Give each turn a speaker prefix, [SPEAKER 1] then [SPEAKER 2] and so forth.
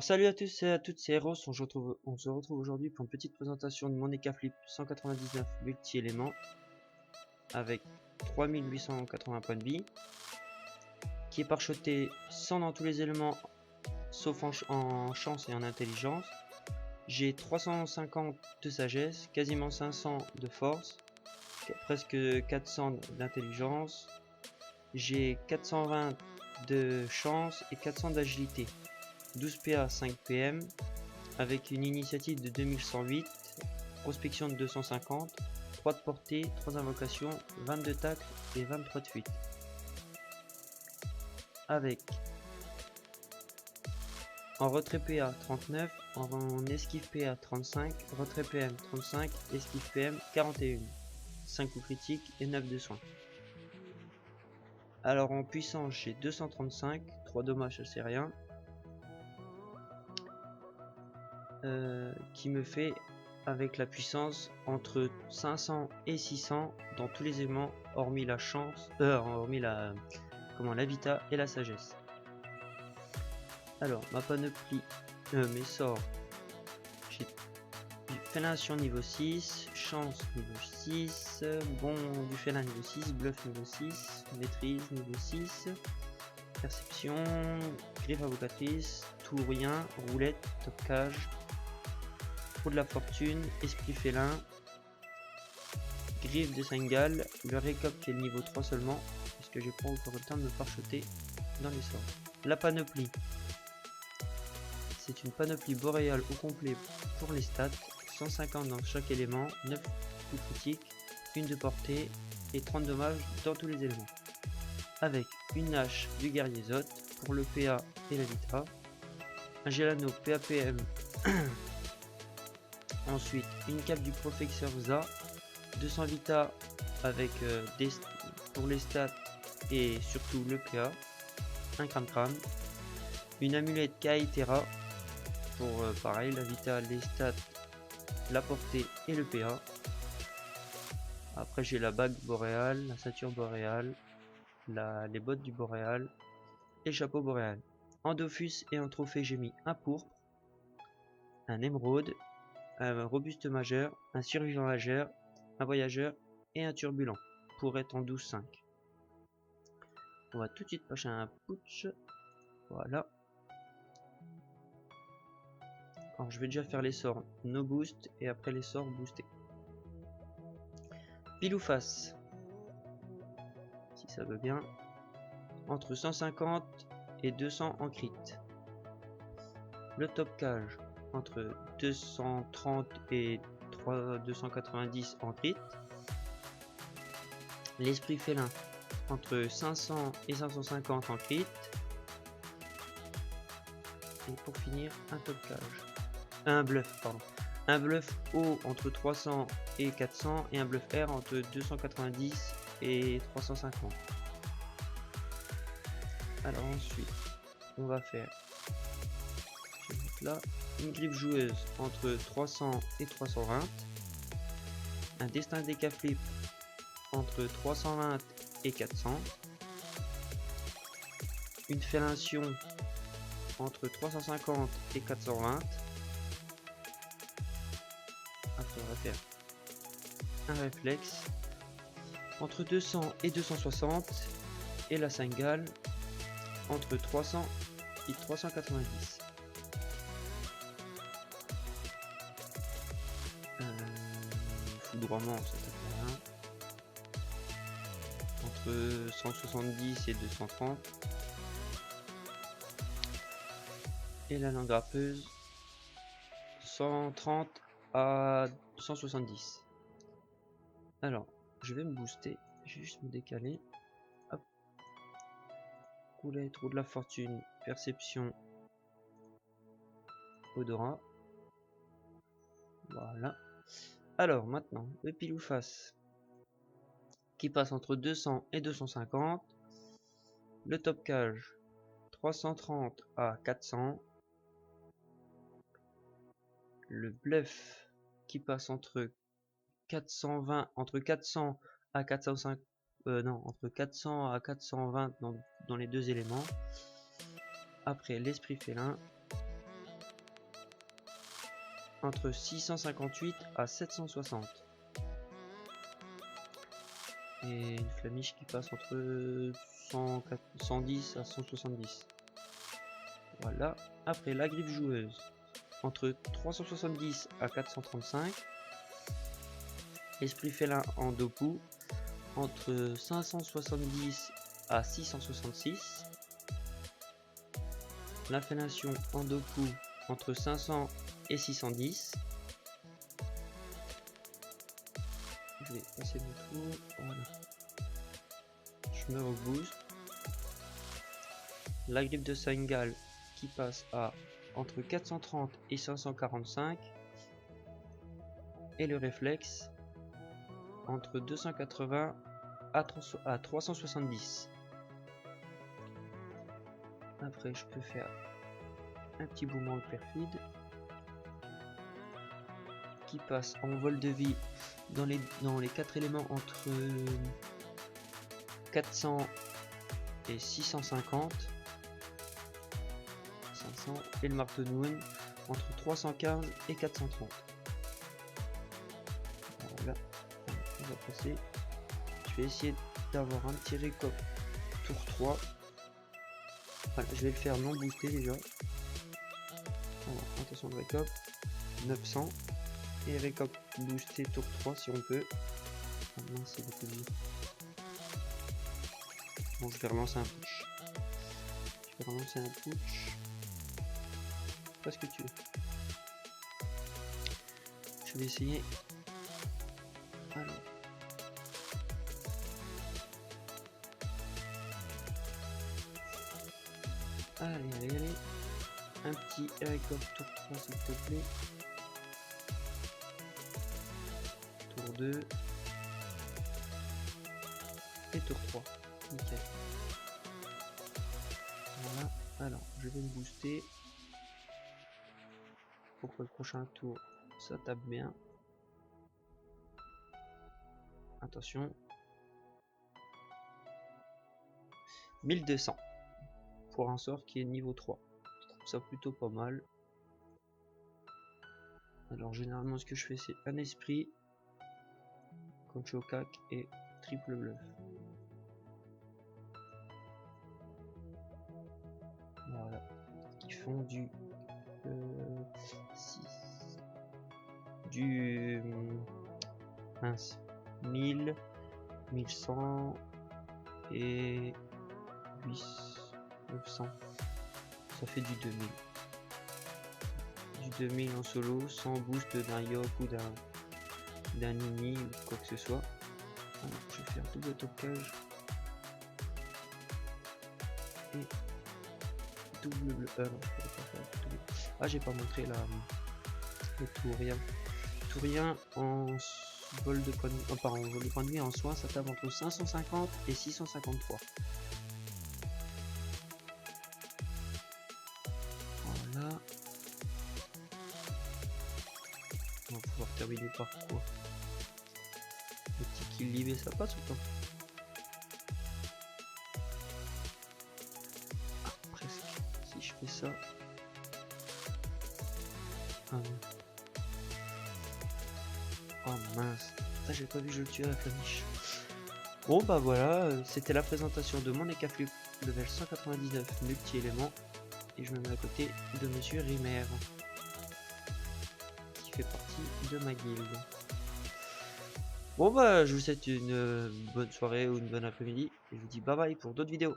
[SPEAKER 1] Salut à tous et à toutes, c'est Eros. On se retrouve aujourd'hui pour une petite présentation de mon Flip 199 multi-éléments avec 3880 points de vie, qui est parchoté 100 dans tous les éléments sauf en chance et en intelligence. J'ai 350 de sagesse, quasiment 500 de force, presque 400 d'intelligence. J'ai 420 de chance et 400 d'agilité. 12 PA, 5 PM, avec une initiative de 2108, prospection de 250, 3 de portée, 3 invocations, 22 tacles et 23 de fuite. Avec en retrait PA 39, en esquive PA 35, retrait PM 35, esquive PM 41, 5 coups critiques et 9 de soins. Alors en puissance j'ai 235, 3 dommages ça c'est rien, qui me fait avec la puissance entre 500 et 600 dans tous les éléments hormis la chance, hormis l'habitat et la sagesse. Alors ma panoplie, mes sorts, j'ai félation niveau 6, chance niveau 6, bon du félin niveau 6, bluff niveau 6, maîtrise niveau 6, perception, griffe invocatrice, tout ou rien, roulette, top cage, trou de la fortune, esprit félin, griffe de Singal, le récop qui est le niveau 3 seulement, parce que j'ai pas encore le temps de me parchoter dans les sorts. La panoplie, c'est une panoplie boréale au complet pour les stats, 150 dans chaque élément, 9 coups critiques, 1 de portée et 30 dommages dans tous les éléments. Avec une hache du guerrier Zot pour le PA et la Vita, un Gelano PAPM, ensuite une cape du professeur Za, 200 Vita avec pour les stats et surtout le PA, un crame, une amulette Kaitera pour pareil la Vita, les stats, la portée et le PA. Après j'ai la bague boréale, la ceinture boréale, les bottes du boréal et le chapeau boréal. En Dofus et en trophée j'ai mis un pourpre, un émeraude, un robuste majeur, un survivant majeur, un voyageur et un turbulent pour être en 12-5. On va tout de suite passer un putsch. Voilà. Alors je vais déjà faire les sorts no boost et après les sorts boostés. Pile ou face, si ça veut bien, entre 150 et 200 en crit. Le top cage entre 230 et 290 en crit. L'esprit félin entre 500 et 550 en crit. Et pour finir, un top cage. Un bluff, pardon. Un bluff haut entre 300 et 400 et un bluff R entre 290 et 350. Alors ensuite, on va faire là une griffe joueuse entre 300 et 320. Un destin des flip entre 320 et 400. Une fellation entre 350 et 420. Après on va faire un réflexe entre 200 et 260 et la Singal entre 300 et 390. Foudroiement ça fait rien. Entre 170 et 230. Et la langue grappeuse 130 à 170. Alors je vais me booster, je vais juste me décaler. Hop. Couler, trou de la fortune, perception, odorat. Voilà. Alors maintenant le pile ou face qui passe entre 200 et 250. Le top cage 330 à 400. Le bluff qui passe entre 420, entre 400 à 405, entre 400 à 420 dans les deux éléments. Après l'esprit félin entre 658 à 760. Et une flamiche qui passe entre 110 à 170. Voilà. Après la griffe joueuse, entre 370 à 435. Esprit félin en doku, entre 570 à 666. La fellation en doku, entre 500 et 610. Je vais passer mon tour. Voilà. Je me rebooste. La griffe de Saint-Gall qui passe à entre 430 et 545. Et le réflexe entre 280 à 370. Après, je peux faire un petit boomerang perfide qui passe en vol de vie dans les 4 éléments entre 400 et 650. 500 et le marteau Noun entre 315 et 430. Voilà, on va passer. Je vais essayer d'avoir un petit récop tour 3. Voilà, je vais le faire non boosté déjà. Alors, attention le récop 900 et récop boosté tour 3 si on peut. Ah mince, c'est beaucoup de vie. Bon, je vais relancer un push. Je vais relancer un push. Pas ce que tu veux. Je vais essayer. Alors. Allez. Un petit récop tour 3 s'il te plaît. Tour 2. Et tour 3. Nickel. Voilà. Alors, je vais me booster. Pour que le prochain tour, ça tape bien. Attention. 1200. Pour un sort qui est niveau 3. Je trouve ça plutôt pas mal. Alors généralement ce que je fais c'est un esprit, concho cac et triple bluff. Voilà. Qui font du 6. Du mince. 1000, 1100 et 900. Ça fait du 2000. Du 2000 en solo sans boost d'un Yok ou d'un Nini ou quoi que ce soit. Alors, je vais faire double tocage et double bleu. Ah, j'ai pas montré le tourien. Tourien en vol de point de nuit, pardon, vol de point de nuit en soin, ça tape entre 550 et 653. Voilà. On va pouvoir terminer par quoi? Le petit kill libé, ça passe ou pas? Ah, presque. Si je fais ça. Ah non. Oh mince. Ah, j'ai pas vu que je le tuais à la flamiche. Bon bah voilà, c'était la présentation de mon Ekaflip level 199 multi-éléments. Et je me mets à côté de Monsieur Rimer, qui fait partie de ma guilde. Bon bah je vous souhaite une bonne soirée ou une bonne après-midi. Et je vous dis bye bye pour d'autres vidéos.